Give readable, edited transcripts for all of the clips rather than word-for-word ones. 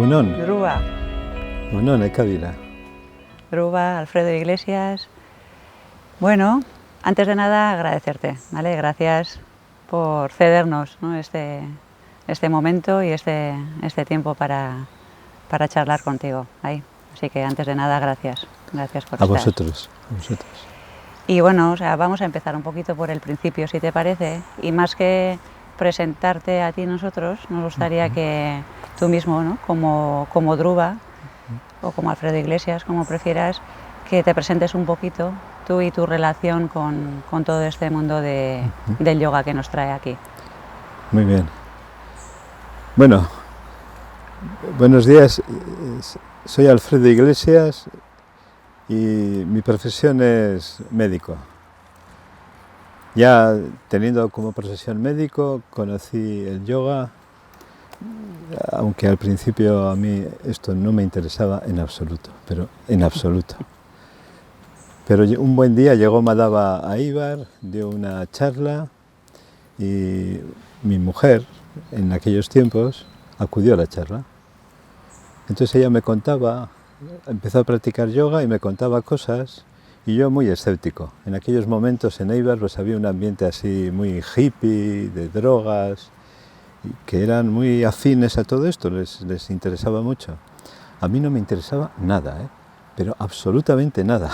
Egunon. Druba. Egunon, Ekabila. Druba, Alfredo Iglesias. Bueno, antes de nada agradecerte, ¿vale? Gracias por cedernos, ¿no? este momento y este tiempo para charlar contigo. Ahí. Así que antes de nada, gracias. Gracias por estar. A vosotros. Y bueno, o sea, vamos a empezar un poquito por el principio, si te parece. Y más que presentarte a ti y nosotros, nos gustaría que tú mismo, ¿no? como Druba o como Alfredo Iglesias, como prefieras, que te presentes un poquito tú y tu relación con todo este mundo del yoga que nos trae aquí. Muy bien. Bueno, buenos días. Soy Alfredo Iglesias y mi profesión es médico. Ya teniendo como profesión médico, conocí el yoga, aunque al principio a mí esto no me interesaba en absoluto, pero en absoluto. Pero un buen día llegó Madhava a Eibar, dio una charla y mi mujer, en aquellos tiempos, acudió a la charla. Entonces ella me contaba, empezó a practicar yoga y me contaba cosas, y yo muy escéptico. En aquellos momentos en Eibar pues había un ambiente así muy hippie, de drogas, que eran muy afines a todo esto, les interesaba mucho. A mí no me interesaba nada, pero absolutamente nada.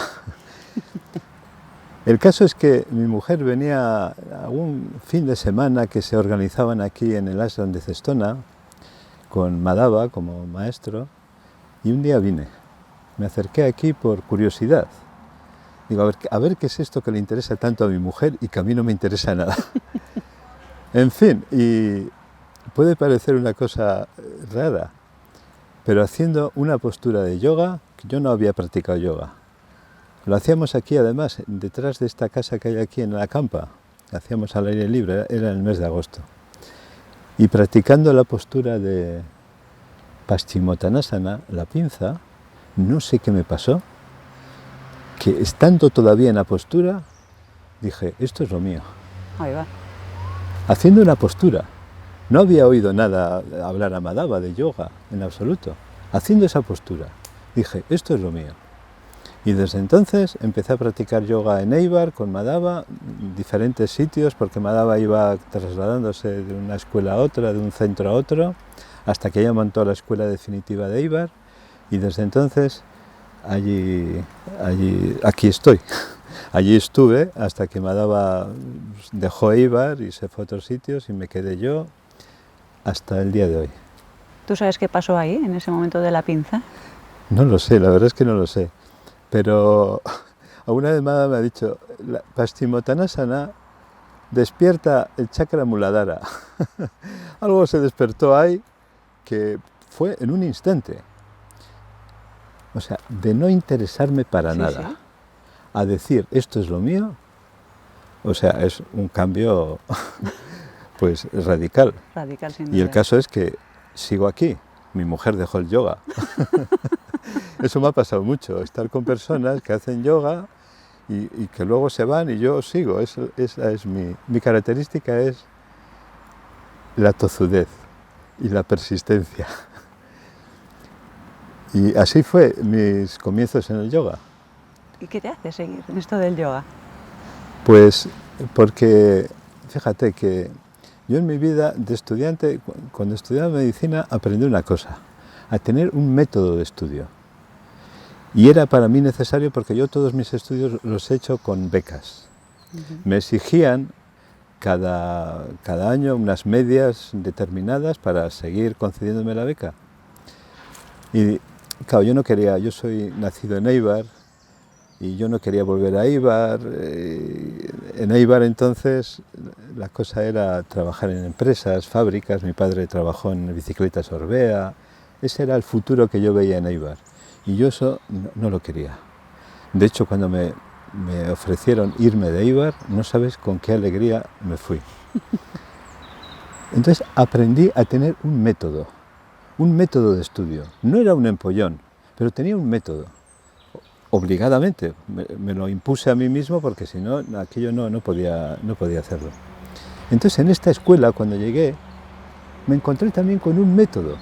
El caso es que mi mujer venía a un fin de semana que se organizaban aquí en el ashram de Cestona, con Madhava como maestro, y un día vine. Me acerqué aquí por curiosidad. Digo, a ver qué es esto que le interesa tanto a mi mujer y que a mí no me interesa nada. En fin, y puede parecer una cosa rara, pero haciendo una postura de yoga, que yo no había practicado yoga. Lo hacíamos aquí además, detrás de esta casa que hay aquí en la campa. Lo hacíamos al aire libre, era en el mes de agosto. Y practicando la postura de Paschimottanasana, la pinza, no sé qué me pasó, que estando todavía en la postura, dije, esto es lo mío. Ahí va. Haciendo una postura. No había oído nada hablar a Madhava de yoga, en absoluto. Haciendo esa postura, dije, esto es lo mío. Y desde entonces empecé a practicar yoga en Eibar con Madhava, en diferentes sitios, porque Madhava iba trasladándose de una escuela a otra, de un centro a otro, hasta que ella montó la escuela definitiva de Eibar, y desde entonces aquí estoy. Allí estuve hasta que Madhava dejó Eibar y se fue a otros sitios y me quedé yo hasta el día de hoy. ¿Tú sabes qué pasó ahí, en ese momento de la pinza? No lo sé, la verdad es que no lo sé. Pero alguna vez Madhava me ha dicho, la Paschimottanasana despierta el chakra Muladhara. Algo se despertó ahí que fue en un instante. O sea, de no interesarme para nada, sí. A decir, esto es lo mío, o sea, es un cambio pues radical. Radical, sin duda. Y el caso es que sigo aquí, mi mujer dejó el yoga. Eso me ha pasado mucho, estar con personas que hacen yoga y que luego se van y yo sigo. Esa es mi característica, es la tozudez y la persistencia. Y así fue mis comienzos en el yoga. ¿Y qué te hace seguir en esto del yoga? Pues porque, fíjate que yo en mi vida de estudiante, cuando estudiaba medicina, aprendí una cosa, a tener un método de estudio. Y era para mí necesario porque yo todos mis estudios los he hecho con becas. Me exigían cada año unas medias determinadas para seguir concediéndome la beca. Y claro, yo no quería, yo soy nacido en Eibar y yo no quería volver a Eibar. En Eibar entonces la cosa era trabajar en empresas, fábricas, mi padre trabajó en Bicicletas Orbea, ese era el futuro que yo veía en Eibar. Y yo eso no lo quería. De hecho, cuando me ofrecieron irme de Eibar, no sabes con qué alegría me fui. Entonces aprendí a tener un método de estudio. No era un empollón, pero tenía un método. Obligadamente, me lo impuse a mí mismo porque si no, aquello no podía hacerlo. Entonces en esta escuela, cuando llegué, me encontré también con un método.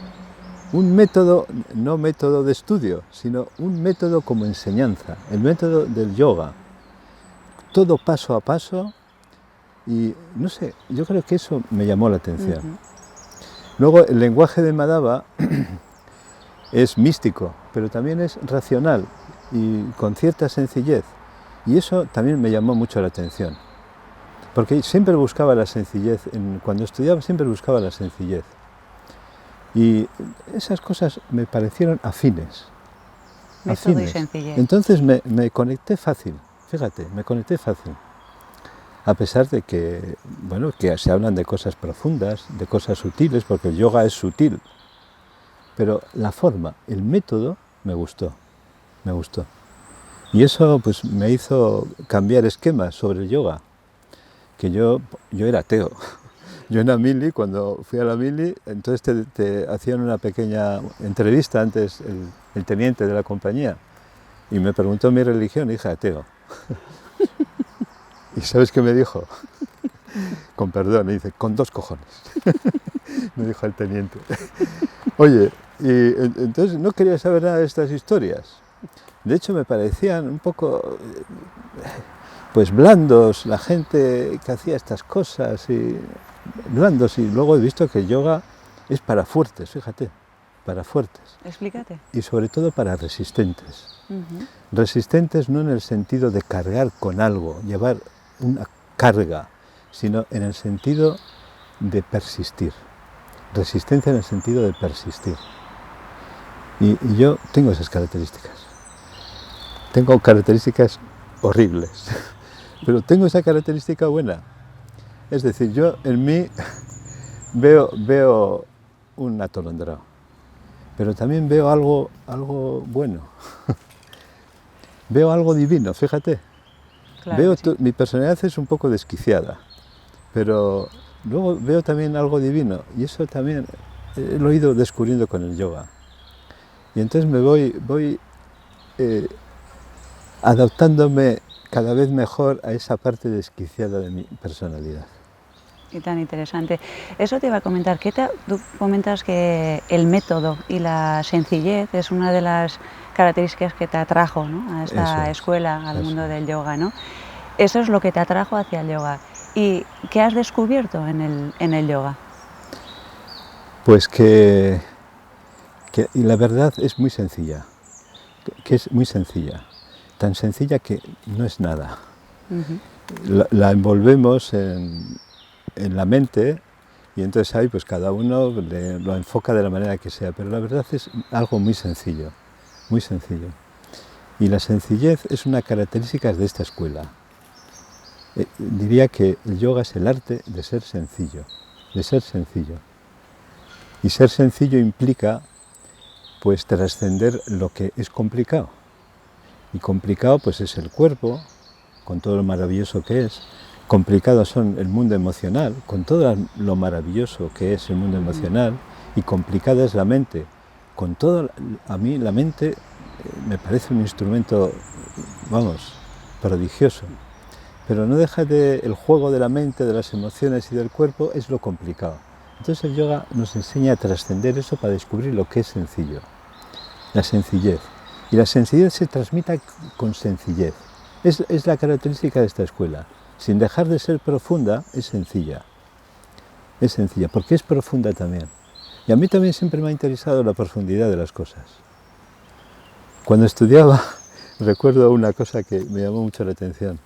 Un método, no método de estudio, sino un método como enseñanza, el método del yoga. Todo paso a paso y, no sé, yo creo que eso me llamó la atención. Luego, el lenguaje de Madhava es místico, pero también es racional y con cierta sencillez. Y eso también me llamó mucho la atención. Porque siempre buscaba la sencillez, cuando estudiaba siempre buscaba la sencillez. Y esas cosas me parecieron afines. Método y sencillez. Entonces me conecté fácil, fíjate, me conecté fácil. A pesar de que, bueno, que se hablan de cosas profundas, de cosas sutiles, porque el yoga es sutil. Pero la forma, el método, me gustó, me gustó. Y eso pues me hizo cambiar esquemas sobre el yoga, que yo era ateo. Yo en la mili, cuando fui a la mili, entonces te hacían una pequeña entrevista antes el teniente de la compañía y me preguntó mi religión y dije ateo. ¿Y sabes qué me dijo? Con perdón, me dice, con 2 cojones. Me dijo el teniente. Oye, y entonces no quería saber nada de estas historias. De hecho me parecían un poco pues blandos, la gente que hacía estas cosas y blandos, y luego he visto que el yoga es para fuertes, fíjate, para fuertes. Explícate. Y sobre todo para resistentes. Resistentes no en el sentido de cargar con algo, llevar una carga, sino en el sentido de persistir. Resistencia en el sentido de persistir. Y yo tengo esas características. Tengo características horribles, pero tengo esa característica buena. Es decir, yo en mí veo un atolondrado, pero también veo algo bueno. Veo algo divino, fíjate. Claro, sí. Mi personalidad es un poco desquiciada, pero luego veo también algo divino, y eso también lo he ido descubriendo con el yoga. Y entonces me voy adaptándome cada vez mejor a esa parte desquiciada de mi personalidad. Y tan interesante. Eso te iba a comentar, tú comentas que el método y la sencillez es una de las características que te atrajo, ¿no?, a esta escuela, al mundo del yoga, ¿no? Eso es lo que te atrajo hacia el yoga. ¿Y qué has descubierto en el yoga? Pues que y la verdad es muy sencilla, que es muy sencilla, tan sencilla que no es nada. La envolvemos en la mente y entonces ahí pues cada uno lo enfoca de la manera que sea, pero la verdad es algo muy sencillo, muy sencillo. Y la sencillez es una característica de esta escuela. Diría que el yoga es el arte de ser sencillo, de ser sencillo. Y ser sencillo implica pues trascender lo que es complicado. Y complicado pues es el cuerpo, con todo lo maravilloso que es. Complicado son el mundo emocional, con todo lo maravilloso que es el mundo emocional. Y complicada es la mente. Con todo, a mí la mente me parece un instrumento, vamos, prodigioso. Pero no deja el juego de la mente, de las emociones y del cuerpo es lo complicado. Entonces el yoga nos enseña a trascender eso para descubrir lo que es sencillo, la sencillez. Y la sencillez se transmite con sencillez. Es la característica de esta escuela. Sin dejar de ser profunda, es sencilla. Es sencilla, porque es profunda también. Y a mí también siempre me ha interesado la profundidad de las cosas. Cuando estudiaba, recuerdo una cosa que me llamó mucho la atención.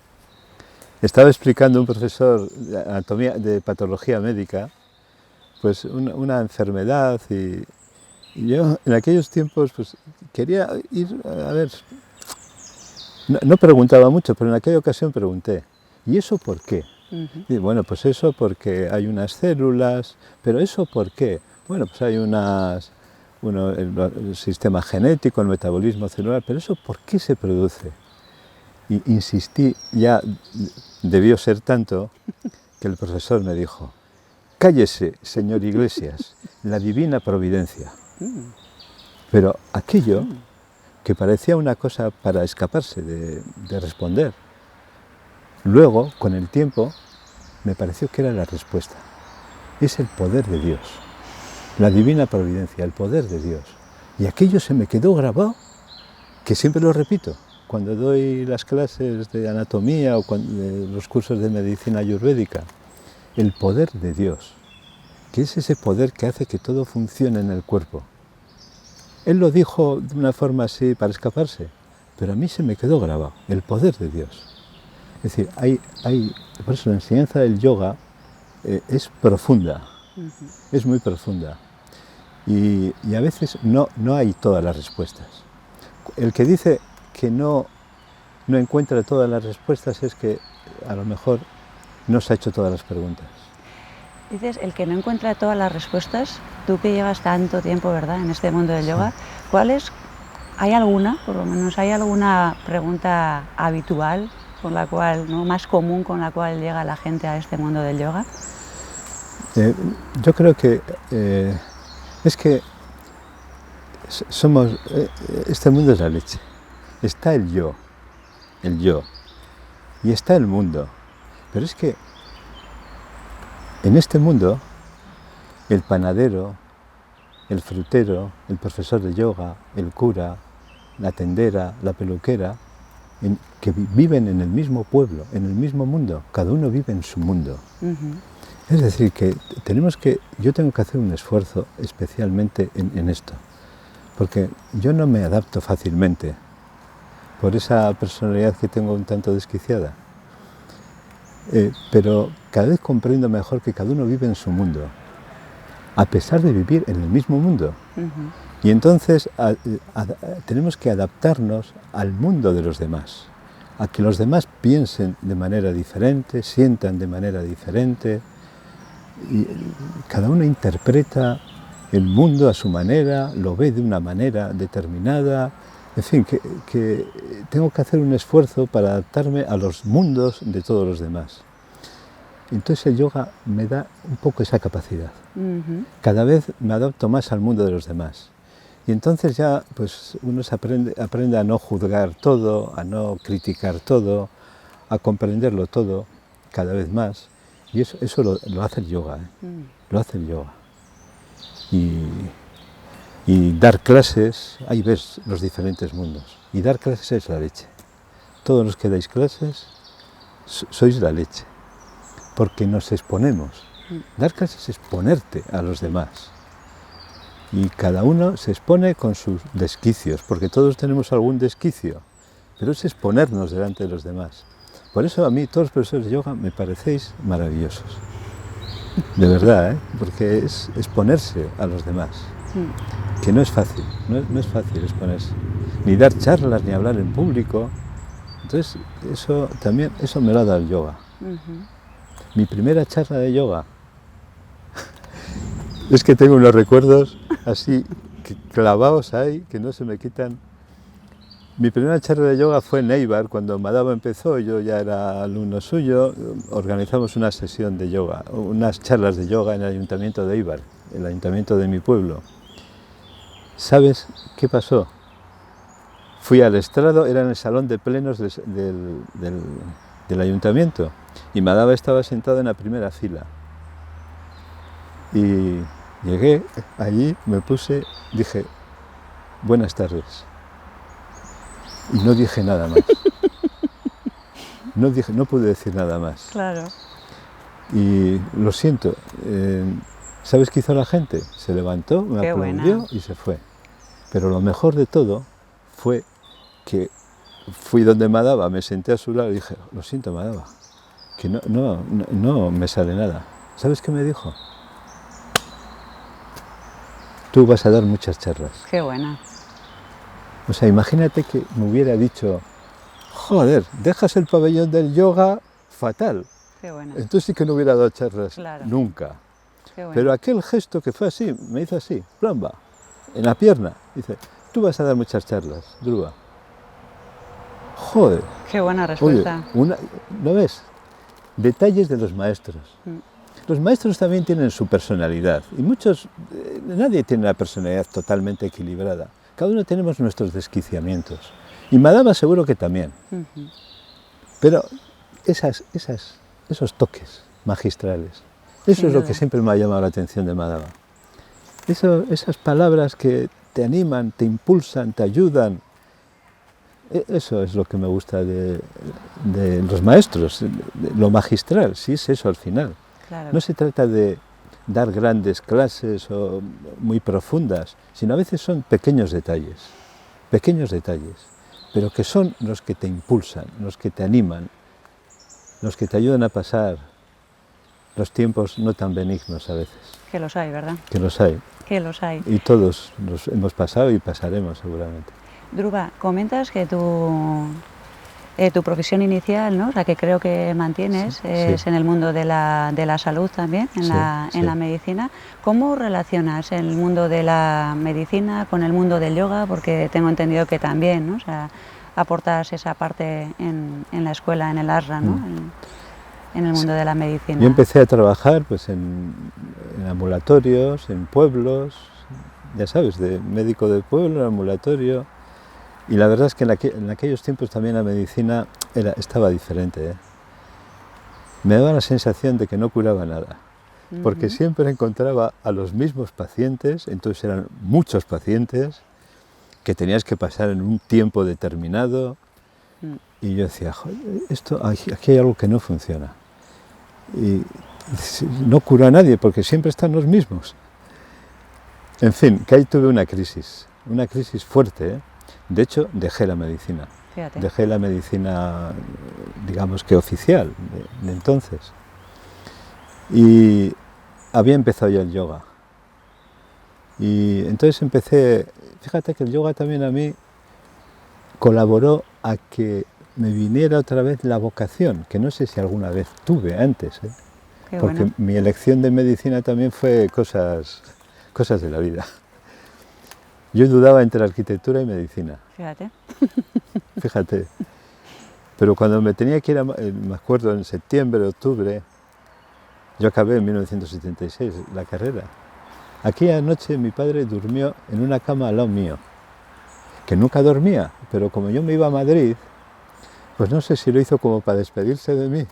Estaba explicando un profesor de anatomía, de patología médica, pues una enfermedad y yo en aquellos tiempos pues quería ir a ver, no preguntaba mucho, pero en aquella ocasión pregunté, ¿y eso por qué? Y bueno, pues eso porque hay unas células, pero ¿eso por qué? Bueno, pues hay el sistema genético, el metabolismo celular, pero ¿eso por qué se produce? Y insistí, ya debió ser tanto que el profesor me dijo, cállese, señor Iglesias, la divina providencia. Pero aquello que parecía una cosa para escaparse de responder, luego, con el tiempo, me pareció que era la respuesta. Es el poder de Dios. la divina providencia, el poder de Dios. Y aquello se me quedó grabado, que siempre lo repito, cuando doy las clases de anatomía o los cursos de medicina ayurvédica. El poder de Dios, que es ese poder que hace que todo funcione en el cuerpo. Él lo dijo de una forma así para escaparse, pero a mí se me quedó grabado, el poder de Dios. Es decir, por eso la enseñanza del yoga es profunda, es muy profunda. Y a veces no hay todas las respuestas. El que dice que no encuentra todas las respuestas es que a lo mejor no se ha hecho todas las preguntas. Dices, el que no encuentra todas las respuestas, tú que llevas tanto tiempo, ¿verdad?, en este mundo del yoga, ¿hay alguna, por lo menos, hay alguna pregunta habitual con la cual, ¿no?, más común con la cual llega la gente a este mundo del yoga? Yo creo que es que este mundo es la leche. Está el yo, y está el mundo. Pero es que en este mundo, el panadero, el frutero, el profesor de yoga, el cura, la tendera, la peluquera, que viven en el mismo pueblo, en el mismo mundo, cada uno vive en su mundo. Es decir, que yo tengo que hacer un esfuerzo especialmente en esto, porque yo no me adapto fácilmente por esa personalidad que tengo un tanto desquiciada. Pero cada vez comprendo mejor que cada uno vive en su mundo, a pesar de vivir en el mismo mundo. Y entonces tenemos que adaptarnos al mundo de los demás, a que los demás piensen de manera diferente, sientan de manera diferente, y cada uno interpreta el mundo a su manera, lo ve de una manera determinada. En fin, que tengo que hacer un esfuerzo para adaptarme a los mundos de todos los demás. Entonces el yoga me da un poco esa capacidad. Cada vez me adapto más al mundo de los demás. Y entonces ya pues uno aprende a no juzgar todo, a no criticar todo, a comprenderlo todo cada vez más. Y eso lo hace el yoga, lo hace el yoga. Y dar clases, ahí ves los diferentes mundos. Y dar clases es la leche. Todos los que dais clases sois la leche, porque nos exponemos. Dar clases es ponerte a los demás. Y cada uno se expone con sus desquicios, porque todos tenemos algún desquicio, pero es exponernos delante de los demás. Por eso a mí todos los profesores de yoga me parecéis maravillosos. De verdad, porque es exponerse a los demás. Que no es fácil, no es fácil exponerse, ni dar charlas, ni hablar en público. Entonces, eso me lo ha dado el yoga. Mi primera charla de yoga, es que tengo unos recuerdos así, clavados ahí, que no se me quitan. Mi primera charla de yoga fue en Eibar, cuando Madhava empezó, yo ya era alumno suyo, organizamos una sesión de yoga, unas charlas de yoga en el ayuntamiento de Eibar, el ayuntamiento de mi pueblo. ¿Sabes qué pasó? Fui al estrado, era en el salón de plenos del ayuntamiento, y Madhava estaba sentado en la primera fila. Y llegué allí, me puse, dije, buenas tardes. Y no dije nada más. No pude decir nada más. Claro. Y lo siento, ¿sabes qué hizo la gente? Se levantó, me aplaudió y se fue. Pero lo mejor de todo fue que fui donde Madhava, me senté a su lado y dije, lo siento, Madhava, que no me sale nada. ¿Sabes qué me dijo? Tú vas a dar muchas charlas. Qué buena. O sea, imagínate que me hubiera dicho, joder, dejas el pabellón del yoga fatal. Qué buena. Entonces sí que no hubiera dado charlas, claro, nunca. Qué buena. Pero aquel gesto que fue así, me hizo así, plamba, en la pierna. Dice, tú vas a dar muchas charlas, Dhruva. Joder. Qué buena respuesta. Oye, ¿no ves? Detalles de los maestros. Los maestros también tienen su personalidad y nadie tiene una personalidad totalmente equilibrada. Cada uno tenemos nuestros desquiciamientos. Y Madhava seguro que también. Pero esos toques magistrales, eso es lo que siempre me ha llamado la atención de Madhava. esas palabras que te animan, te impulsan, te ayudan. Eso es lo que me gusta de los maestros, de lo magistral, sí es eso al final. Claro. No se trata de dar grandes clases o muy profundas, sino a veces son pequeños detalles, pero que son los que te impulsan, los que te animan, los que te ayudan a pasar los tiempos no tan benignos a veces. Que los hay, ¿verdad? Que los hay. Que los hay. Y todos los hemos pasado y pasaremos seguramente. Druva, comentas que tu profesión inicial, ¿no? O sea, que creo que mantienes, Sí, es sí. en el mundo de la salud también, en, Sí, en la sí. medicina. ¿Cómo relacionas el mundo de la medicina con el mundo del yoga? Porque tengo entendido que también, ¿no? O sea, aportas esa parte en la escuela, en el ASRA, ¿no? En el mundo de la medicina. Yo empecé a trabajar pues, en ambulatorios, en pueblos, ya sabes, de médico de pueblo, ambulatorio. Y la verdad es que en aquellos tiempos también la medicina estaba diferente, ¿eh? Me daba la sensación de que no curaba nada, porque siempre encontraba a los mismos pacientes, entonces eran muchos pacientes que tenías que pasar en un tiempo determinado. Y yo decía, joder, aquí hay algo que no funciona. Y no cura a nadie porque siempre están los mismos. En fin, que ahí tuve una crisis fuerte, ¿eh? De hecho, dejé la medicina. Fíjate. Dejé la medicina, digamos que oficial, de entonces. Y había empezado ya el yoga. Y entonces empecé, fíjate que el yoga también a mí colaboró a que me viniera otra vez la vocación, que no sé si alguna vez tuve antes, ¿eh? Qué Porque bueno. mi elección de medicina también fue cosas de la vida. Yo dudaba entre arquitectura y medicina, Fíjate. fíjate. Pero cuando me tenía que ir, me acuerdo, en septiembre, octubre, yo acabé en 1976 la carrera. Aquella noche mi padre durmió en una cama al lado mío, que nunca dormía, pero como yo me iba a Madrid, pues no sé si lo hizo como para despedirse de mí.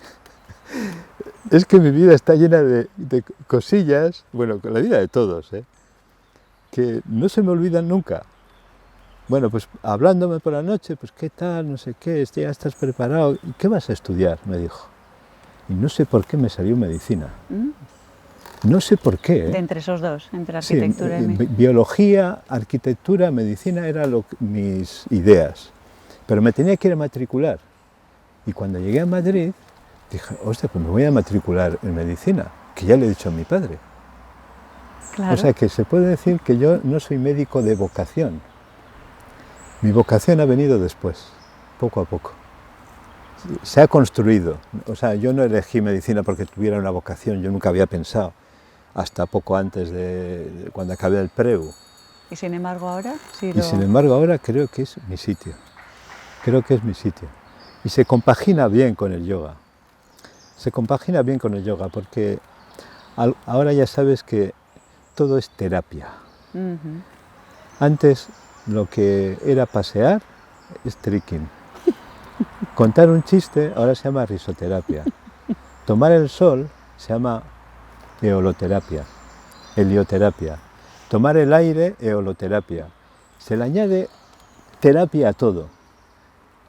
Es que mi vida está llena de cosillas, bueno, la vida de todos, ¿eh? Que no se me olvidan nunca. Bueno, pues hablándome por la noche, pues qué tal, no sé qué, ya estás preparado. ¿Y qué vas a estudiar? Me dijo. Y no sé por qué me salió medicina. No sé por qué, ¿eh? De entre esos dos, entre Sí, arquitectura y biología, arquitectura, medicina eran mis ideas. Pero me tenía que ir a matricular. Y cuando llegué a Madrid, dije, hostia, pues me voy a matricular en medicina, que ya le he dicho a mi padre. Claro. O sea que se puede decir que yo no soy médico de vocación. Mi vocación ha venido después, poco a poco. Se ha construido. O sea, yo no elegí medicina porque tuviera una vocación, yo nunca había pensado, hasta poco antes de cuando acabé el preu. Y sin embargo ahora sí Y sin embargo ahora creo que es mi sitio. Creo que es mi sitio. Y se compagina bien con el yoga. Se compagina bien con el yoga porque ahora ya sabes que todo es terapia. Antes lo que era pasear es trekking. Contar un chiste ahora se llama risoterapia. Tomar el sol se llama eoloterapia, helioterapia. Tomar el aire, eoloterapia. Se le añade terapia a todo.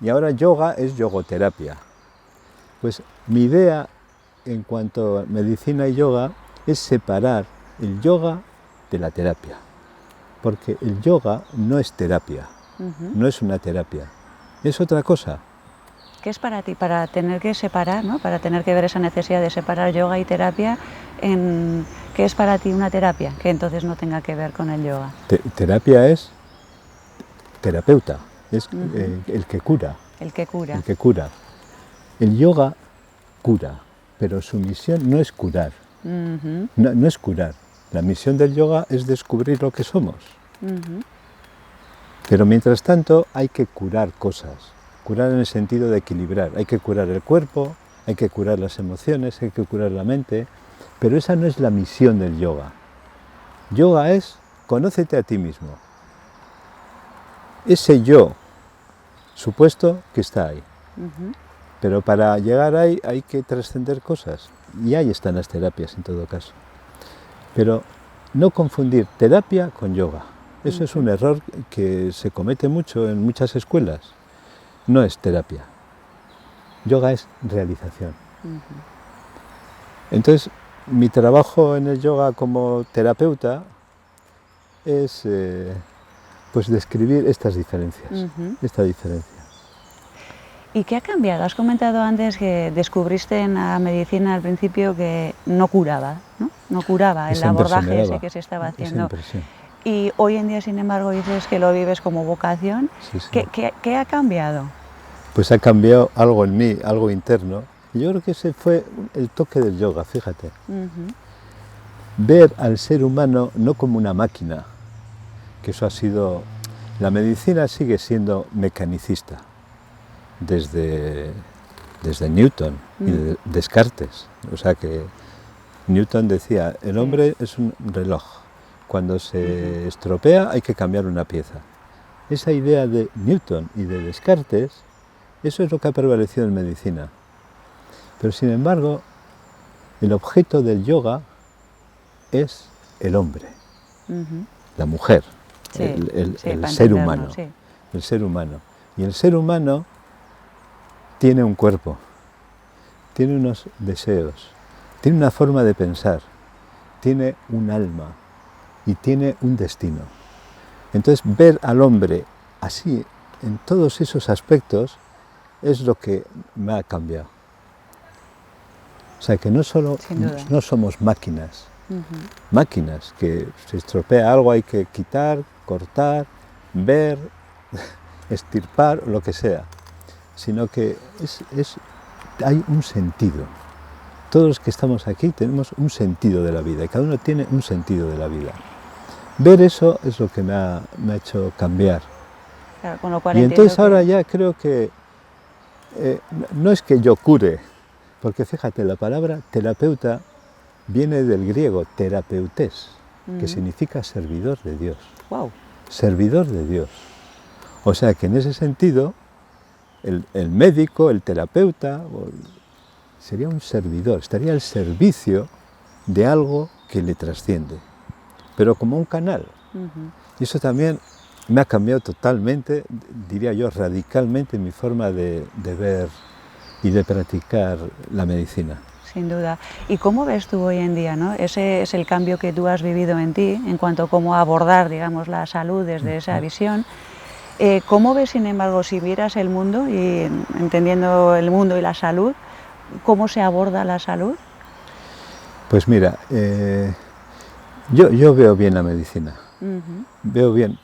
Y ahora yoga es yogoterapia. Pues mi idea en cuanto a medicina y yoga es separar el yoga de la terapia. Porque el yoga no es terapia, no es una terapia, es otra cosa. ¿Qué es para ti, para tener que separar, ¿no? Para tener que ver esa necesidad de separar yoga y terapia, ¿qué es para ti una terapia que entonces no tenga que ver con el yoga? Terapia es terapeuta, es el que cura. El que cura. El que cura. El yoga cura, pero su misión no es curar. No es curar. La misión del yoga es descubrir lo que somos. Pero mientras tanto hay que curar cosas. Curar en el sentido de equilibrar. Hay que curar el cuerpo, hay que curar las emociones, hay que curar la mente. Pero esa no es la misión del yoga. Yoga es conócete a ti mismo. Ese yo supuesto que está ahí. Pero para llegar ahí hay que trascender cosas. Y ahí están las terapias en todo caso. Pero no confundir terapia con yoga. Eso es un error que se comete mucho en muchas escuelas. No es terapia. Yoga es realización. Entonces, mi trabajo en el yoga como terapeuta es pues describir estas diferencias, esta diferencia. ¿Y qué ha cambiado? Has comentado antes que descubriste en la medicina al principio que no curaba, ¿no? No curaba el abordaje ese que se estaba haciendo. Y hoy en día, sin embargo, dices que lo vives como vocación. Sí, sí. ¿Qué ha cambiado? Pues ha cambiado algo en mí, algo interno. Yo creo que ese fue el toque del yoga, fíjate. Ver al ser humano no como una máquina, que eso ha sido... La medicina sigue siendo mecanicista, desde Newton y de Descartes. O sea que Newton decía, el hombre es un reloj, cuando se estropea hay que cambiar una pieza. Esa idea de Newton y de Descartes, eso es lo que ha prevalecido en medicina. Pero sin embargo, el objeto del yoga es el hombre, la mujer, el ser humano, el ser humano. Y el ser humano tiene un cuerpo, tiene unos deseos, tiene una forma de pensar, tiene un alma y tiene un destino. Entonces, ver al hombre así, en todos esos aspectos, es lo que me ha cambiado. O sea, que no somos máquinas, máquinas, que se estropea algo hay que quitar, cortar, ver, extirpar, lo que sea, sino que hay un sentido. Todos los que estamos aquí tenemos un sentido de la vida, y cada uno tiene un sentido de la vida. Ver eso es lo que me ha hecho cambiar. Claro, con lo cual y entonces ahora ya creo que no es que yo cure, porque fíjate, la palabra terapeuta viene del griego terapeutes, que significa servidor de Dios. Wow. Servidor de Dios. O sea que en ese sentido, el médico, el terapeuta, sería un servidor, estaría al servicio de algo que le trasciende, pero como un canal. Y eso también me ha cambiado totalmente, diría yo, radicalmente mi forma de ver y de practicar la medicina. Sin duda. ¿Y cómo ves tú hoy en día, ¿no? Ese es el cambio que tú has vivido en ti en cuanto a cómo abordar, digamos, la salud desde esa visión. ¿Cómo ves, sin embargo, si vieras el mundo y entendiendo el mundo y la salud, cómo se aborda la salud? Pues mira, yo veo bien la medicina. Veo bien.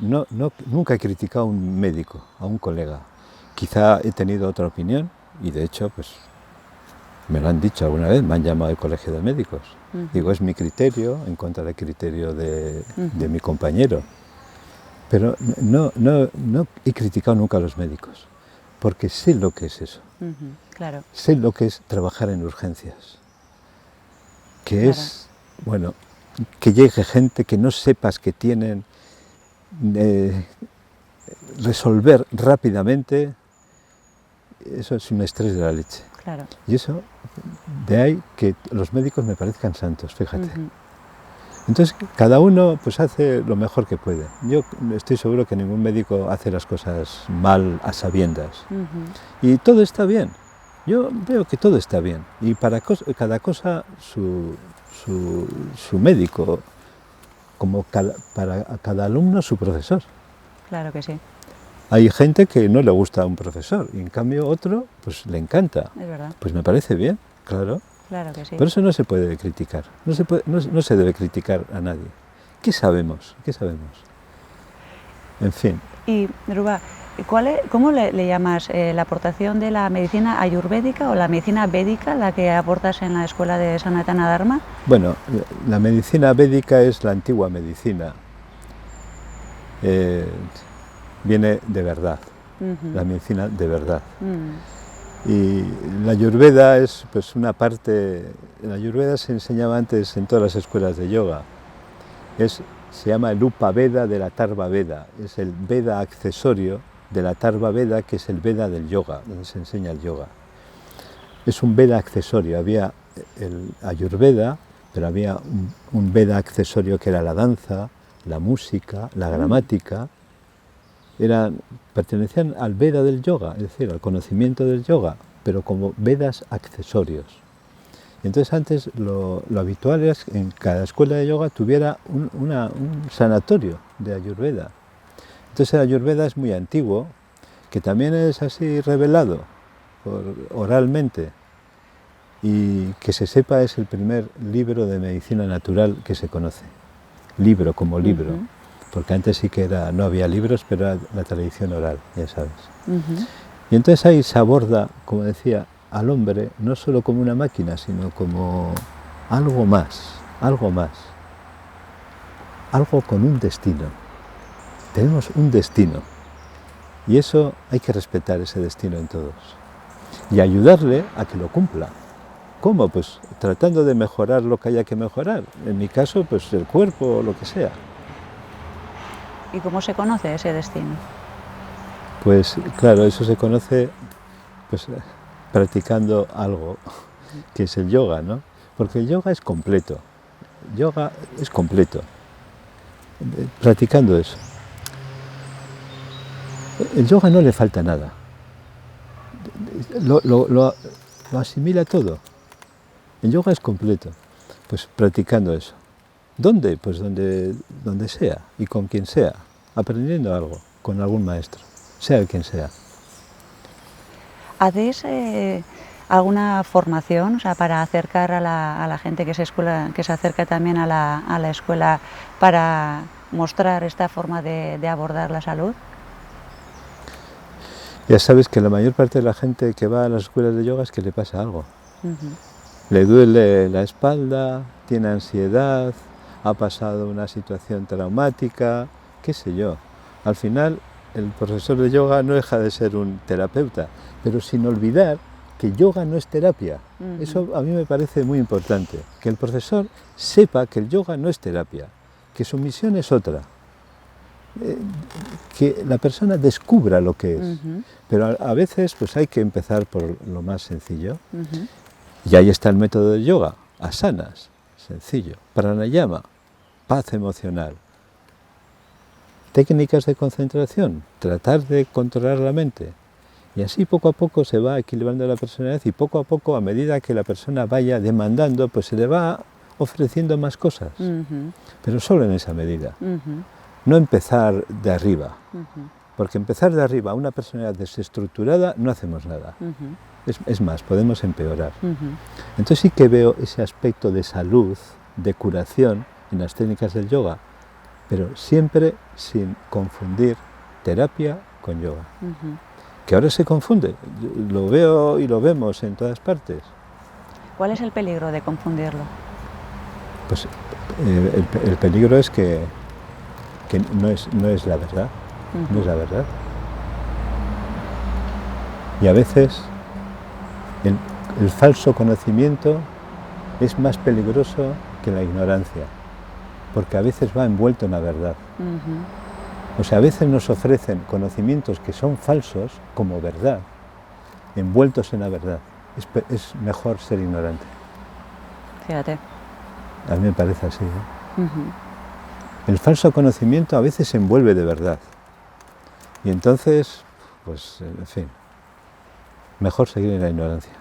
Nunca he criticado a un médico, a un colega. Quizá he tenido otra opinión y de hecho, pues me lo han dicho alguna vez, me han llamado al colegio de médicos. Digo, es mi criterio en contra del criterio de mi compañero. Pero no he criticado nunca a los médicos, porque sé lo que es eso. Claro. Sé lo que es trabajar en urgencias. Que es, bueno, que llegue gente que no sepas que tienen, resolver rápidamente, eso es un estrés de la leche. Claro. Y eso, de ahí que los médicos me parezcan santos, fíjate. Entonces, cada uno pues hace lo mejor que puede. Yo estoy seguro que ningún médico hace las cosas mal a sabiendas. Y todo está bien. Yo veo que todo está bien. Y para cada cosa su médico, como para cada alumno su profesor. Claro que sí. Hay gente que no le gusta a un profesor y en cambio otro pues le encanta. Es verdad. Pues me parece bien, claro. Claro que sí. Pero eso no se puede criticar, no se debe criticar a nadie. ¿Qué sabemos? ¿Qué sabemos? En fin. Y, Dhruva, ¿cómo le llamas la aportación de la medicina ayurvédica o la medicina védica, la que aportas en la escuela de Sanatana Dharma? Bueno, la medicina védica es la antigua medicina. Viene de verdad, la medicina de verdad. Y la ayurveda es pues una parte, la ayurveda se enseñaba antes en todas las escuelas de yoga, se llama el Upa Veda de la Atharva Veda, es el Veda accesorio de la Atharva Veda, que es el Veda del yoga, donde se enseña el yoga. Es un Veda accesorio, había el ayurveda, pero había un Veda accesorio que era la danza, la música, la gramática. Pertenecían al Veda del yoga, es decir, al conocimiento del yoga, pero como Vedas accesorios. Y entonces antes lo habitual era que en cada escuela de yoga tuviera un sanatorio de Ayurveda. Entonces el Ayurveda es muy antiguo, que también es así revelado oralmente, y que se sepa es el primer libro de medicina natural que se conoce. Libro como libro. Porque antes sí que no había libros, pero era la tradición oral, ya sabes. Y entonces ahí se aborda, como decía, al hombre no solo como una máquina, sino como algo más, algo con un destino. Tenemos un destino y eso hay que respetar ese destino en todos y ayudarle a que lo cumpla. ¿Cómo? Pues tratando de mejorar lo que haya que mejorar. En mi caso, pues el cuerpo o lo que sea. ¿Y cómo se conoce ese destino? Pues claro, eso se conoce pues, practicando algo, que es el yoga, ¿no? Porque el yoga es completo. Yoga es completo. Practicando eso. El yoga no le falta nada. Lo asimila todo. El yoga es completo. Pues practicando eso. ¿Dónde? Pues donde sea y con quien sea. Aprendiendo algo, con algún maestro, sea el quien sea. ¿Hacéis alguna formación, o sea, para acercar a la gente que se acerca también a la escuela para mostrar esta forma de abordar la salud? Ya sabes que la mayor parte de la gente que va a las escuelas de yoga es que le pasa algo. Le duele la espalda, tiene ansiedad, ha pasado una situación traumática, qué sé yo. Al final, el profesor de yoga no deja de ser un terapeuta, pero sin olvidar que yoga no es terapia. Eso a mí me parece muy importante, que el profesor sepa que el yoga no es terapia, que su misión es otra. Que la persona descubra lo que es, pero a veces pues hay que empezar por lo más sencillo, y ahí está el método del yoga, asanas, sencillo, pranayama, paz emocional, técnicas de concentración, tratar de controlar la mente, y así poco a poco se va equilibrando la personalidad y poco a poco, a medida que la persona vaya demandando, pues se le va ofreciendo más cosas, pero solo en esa medida. No empezar de arriba, porque empezar de arriba a una personalidad desestructurada no hacemos nada. Es más, podemos empeorar. Entonces sí que veo ese aspecto de salud, de curación en las técnicas del yoga, pero siempre sin confundir terapia con yoga. Que ahora se confunde, lo veo y lo vemos en todas partes. ¿Cuál es el peligro de confundirlo? Pues el peligro es que no es la verdad, no es la verdad. Y a veces el falso conocimiento es más peligroso que la ignorancia, porque a veces va envuelto en la verdad. O sea, a veces nos ofrecen conocimientos que son falsos como verdad, envueltos en la verdad. Es mejor ser ignorante. Fíjate. A mí me parece así, ¿eh? El falso conocimiento a veces se envuelve de verdad. Y entonces, pues, en fin, mejor seguir en la ignorancia.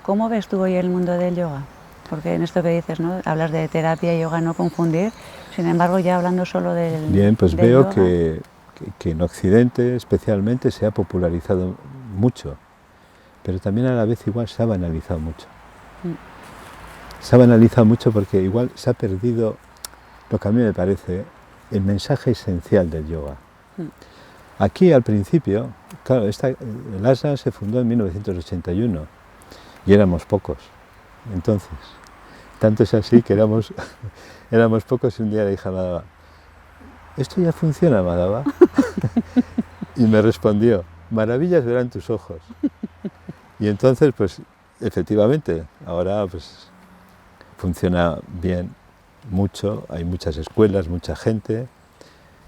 ¿Cómo ves tú hoy el mundo del yoga? Porque en esto que dices, ¿no? Hablas de terapia y yoga, no confundir. Sin embargo, ya hablando solo del Bien, pues del veo yoga, que en Occidente especialmente se ha popularizado mucho, pero también a la vez igual se ha banalizado mucho. Se ha banalizado mucho porque igual se ha perdido lo que a mí me parece el mensaje esencial del yoga. Aquí al principio, claro, el asana se fundó en 1981 y éramos pocos. Entonces, tanto es así que éramos pocos y un día le dije a Madhava, ¿esto ya funciona, Madhava? Y me respondió, maravillas verán tus ojos. Y entonces, pues, efectivamente, ahora pues funciona bien, mucho, hay muchas escuelas, mucha gente,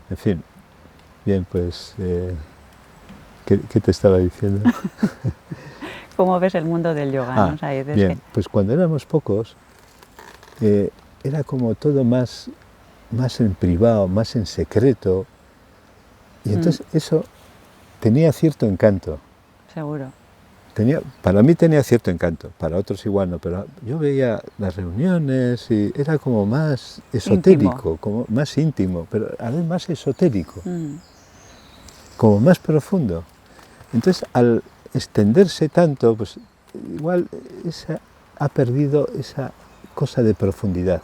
en fin. Bien, pues, ¿qué te estaba diciendo? ¿Cómo ves el mundo del yoga? ¿No? O sea, Bien, pues cuando éramos pocos, era como todo más en privado, más en secreto. Y entonces eso tenía cierto encanto. Seguro. Para mí tenía cierto encanto, para otros igual no, pero yo veía las reuniones y era como más esotérico, como más íntimo, pero a veces más esotérico, como más profundo. Entonces, al extenderse tanto, pues igual ha perdido esa cosa de profundidad,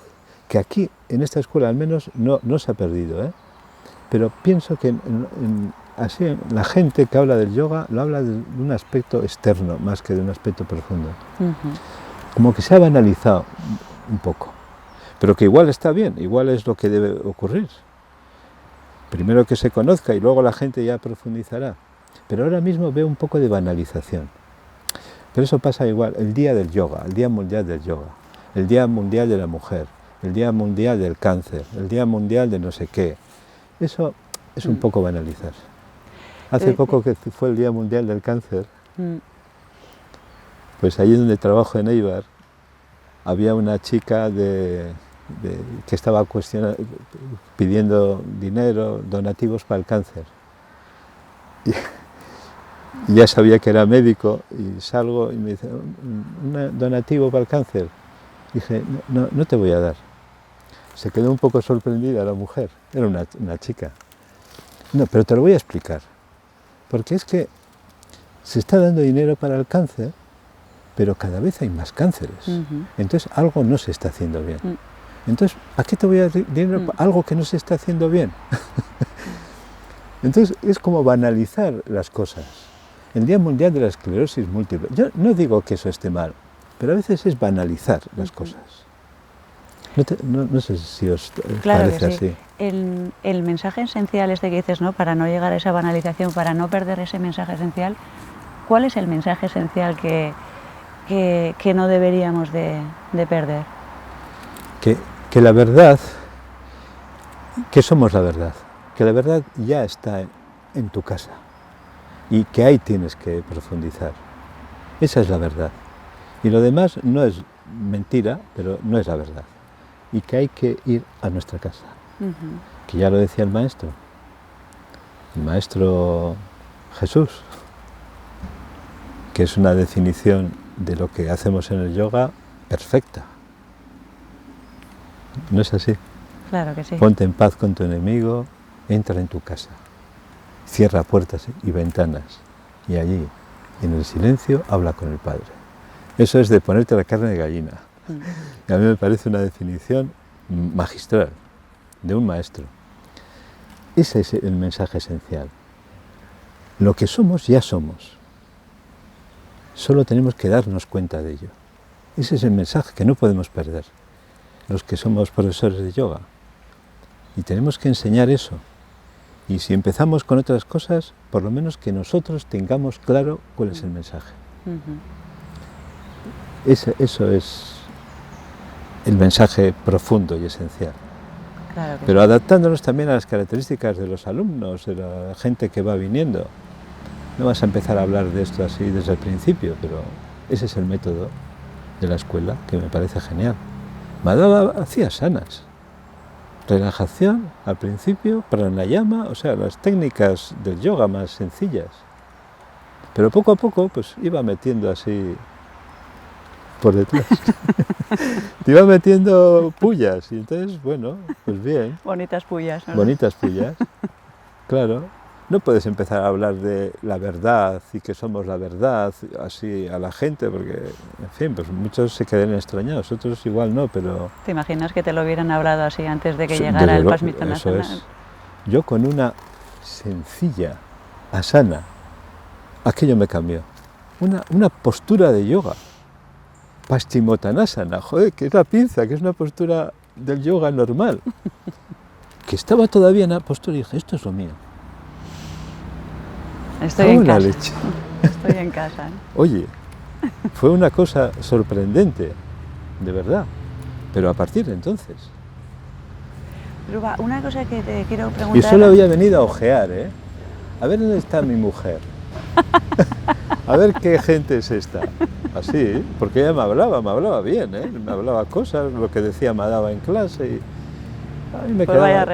que aquí, en esta escuela al menos, no se ha perdido, ¿eh? Pero pienso que así, la gente que habla del yoga lo habla de un aspecto externo más que de un aspecto profundo. Como que se ha banalizado un poco, pero que igual está bien, igual es lo que debe ocurrir. Primero que se conozca y luego la gente ya profundizará. Pero ahora mismo veo un poco de banalización. Pero eso pasa igual, el Día del Yoga, el Día Mundial del Yoga, el Día Mundial de la Mujer, el Día Mundial del Cáncer, el Día Mundial de no sé qué. Eso es un poco banalizar. Hace poco que fue el Día Mundial del Cáncer, pues allí donde trabajo en Eibar, había una chica que estaba pidiendo dinero, donativos para el cáncer. Y ya sabía que era médico y salgo y me dice, ¿un donativo para el cáncer? Dije, no te voy a dar. Se quedó un poco sorprendida la mujer, era una chica. No, pero te lo voy a explicar. Porque es que se está dando dinero para el cáncer, pero cada vez hay más cánceres. Entonces algo no se está haciendo bien. Entonces, ¿a qué te voy a dar dinero para algo que no se está haciendo bien? Entonces es como banalizar las cosas. El Día Mundial de la Esclerosis Múltiple. Yo no digo que eso esté mal, pero a veces es banalizar las cosas. No sé si os parece así. El mensaje esencial este que dices, ¿no? Para no llegar a esa banalización, para no perder ese mensaje esencial, ¿cuál es el mensaje esencial que no deberíamos de perder? Que la verdad, que somos la verdad, que la verdad ya está en tu casa y que ahí tienes que profundizar. Esa es la verdad. Y lo demás no es mentira, pero no es la verdad. Y que hay que ir a nuestra casa. Que ya lo decía el maestro Jesús, que es una definición de lo que hacemos en el yoga perfecta. ¿No es así? Claro que sí. Ponte en paz con tu enemigo, entra en tu casa, cierra puertas y ventanas y allí, en el silencio, habla con el Padre. Eso es de ponerte la carne de gallina. Y a mí me parece una definición magistral de un maestro. Ese es el mensaje esencial. Lo que somos, ya somos. Solo tenemos que darnos cuenta de ello. Ese es el mensaje que no podemos perder, los que somos profesores de yoga. Y tenemos que enseñar eso. Y si empezamos con otras cosas, por lo menos que nosotros tengamos claro cuál es el mensaje. Eso es el mensaje profundo y esencial. Claro Pero adaptándonos también a las características de los alumnos, de la gente que va viniendo. No vas a empezar a hablar de esto así desde el principio, pero ese es el método de la escuela que me parece genial. Madhava hacía asanas, relajación al principio, pranayama, o sea, las técnicas del yoga más sencillas. Pero poco a poco pues iba metiendo así por detrás. Te iba metiendo pullas y entonces, bueno, pues bien. Bonitas pullas, ¿no? Bonitas pullas, claro. No puedes empezar a hablar de la verdad y que somos la verdad así a la gente, porque, en fin, pues muchos se quedarían extrañados, otros igual no, pero... ¿Te imaginas que te lo hubieran hablado así antes de que llegara el Paschimottanasana? Eso es. Yo con una sencilla asana, aquello me cambió. Una postura de yoga. Paschimottanasana, joder, que es la pinza, que es una postura del yoga normal. Que estaba todavía en la postura y dije, esto es lo mío. Estoy en casa. Leche. Estoy en casa. Oye, fue una cosa sorprendente, de verdad. Pero a partir de entonces. Ruba, una cosa que te quiero preguntar... Y solo había venido a ojear, ¿eh? A ver dónde está mi mujer. A ver qué gente es esta. así, porque ella me hablaba bien, ¿eh? Me hablaba cosas, lo que decía me daba en clase y a mí me Pues quedaba...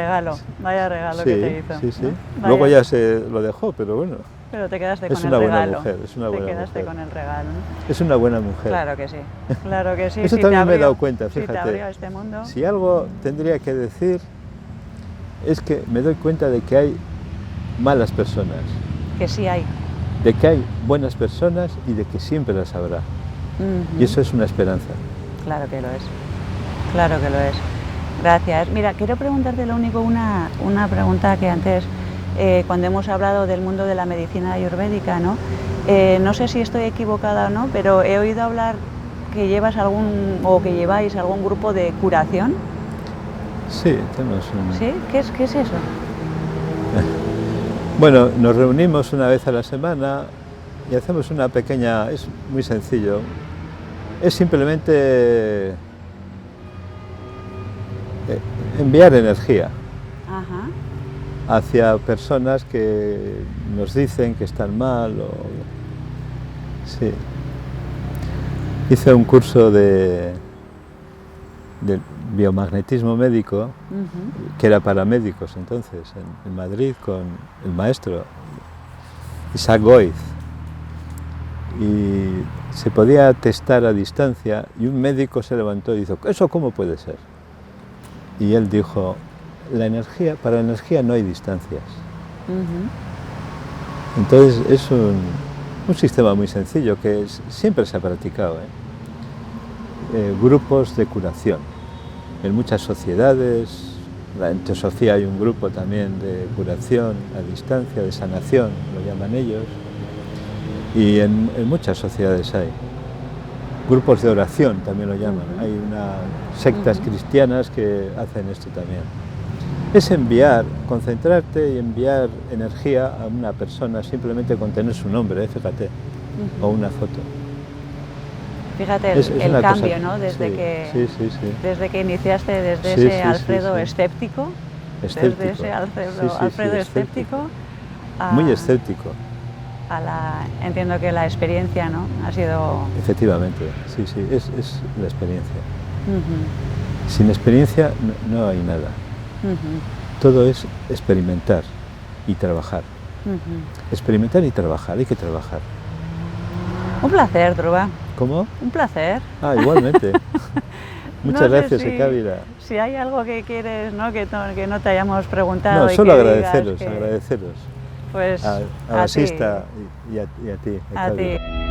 vaya regalo Sí, que te hizo. sí, sí. ¿No? Luego Vaya. ya se lo dejó, pero bueno, Pero te quedaste es con una el buena regalo. mujer, es una Te buena quedaste mujer. con el regalo, ¿no? Es una buena mujer. Claro que sí, claro que sí. Eso Si también te me he dado abrió- cuenta, Si te fíjate. abrió a este mundo, Si algo tendría que decir es que me doy cuenta de que hay malas personas, que sí hay. de que hay buenas personas y de que siempre las habrá. Ujú. Y eso es una esperanza. Claro que lo es, claro que lo es. Gracias. Mira, quiero preguntarte lo único, una pregunta que antes, cuando hemos hablado del mundo de la medicina ayurvédica, ¿no? No sé si estoy equivocada o no, pero he oído hablar que llevas que lleváis algún grupo de curación. Sí, tenemos un... ¿Sí? ¿Qué es eso? Bueno, nos reunimos una vez a la semana y hacemos una pequeña... Es muy sencillo. Es simplemente enviar energía Ajá. hacia personas que nos dicen que están mal o... Sí. Hice un curso de biomagnetismo médico, Ujú. que era para médicos entonces, en Madrid, con el maestro Isaac Goiz. Y se podía testar a distancia y un médico se levantó y dijo, ¿eso cómo puede ser? Y él dijo, para la energía no hay distancias. Ujú. Entonces es un sistema muy sencillo que siempre se ha practicado, grupos de curación. En muchas sociedades, en Teosofía hay un grupo también de curación a distancia, de sanación, lo llaman ellos, y en muchas sociedades hay. Grupos de oración también lo llaman, hay sectas cristianas que hacen esto también. Es concentrarte y enviar energía a una persona simplemente con tener su nombre, fíjate, o una foto. Fíjate Es el una cambio, cosa, ¿no? Desde que iniciaste desde Sí, ese sí, Alfredo sí. escéptico, Escéptico. desde ese Sí, Alfredo escéptico, Muy escéptico. entiendo que la experiencia, ¿no? Ha sido... Efectivamente, sí, es la experiencia. Ujú, Sin experiencia no hay nada. ujú, Todo es experimentar y trabajar. ujú. Experimentar y trabajar, hay que trabajar. Un placer, Dhruva, ¿Cómo? un placer. Ah, igualmente. Muchas No sé gracias, Ekavira. si hay algo que quieres, ¿no? Que no te hayamos preguntado. No, y solo que agradeceros, digas que, agradeceros. Pues A a ti. Basista y a ti, A Ekavira. ti.